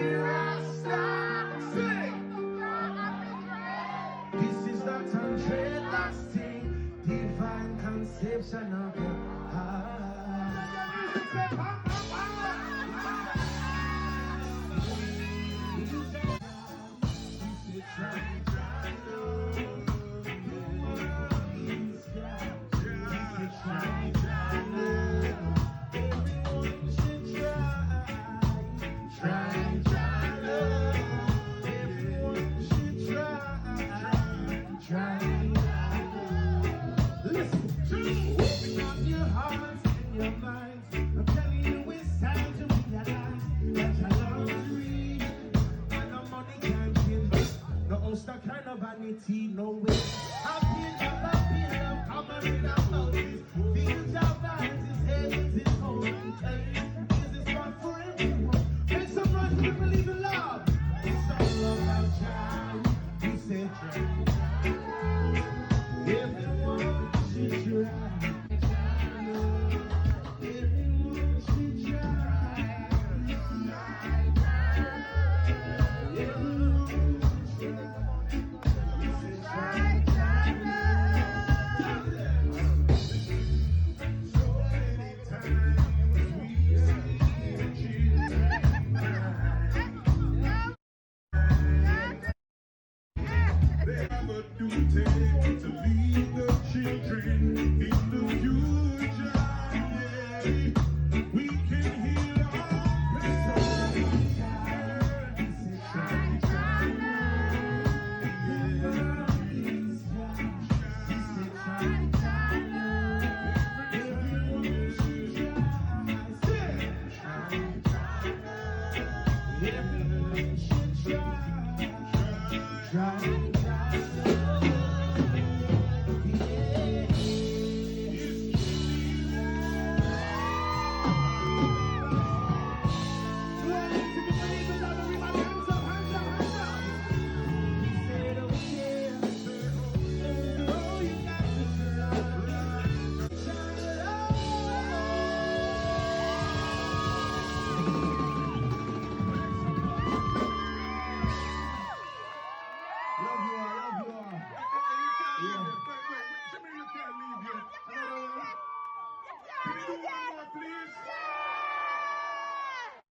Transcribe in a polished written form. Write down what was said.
This is that dreadlocks thing, divine conception of your heart. Vanity, no way. Happy love, come on in our houses. Fields of valleys, heavens is holy. This is one for everyone. Make some noise, people believe in love. It's all about child. You said everyone should try. Everyone should try. To lead the children in the future, yeah. We can heal our pressure.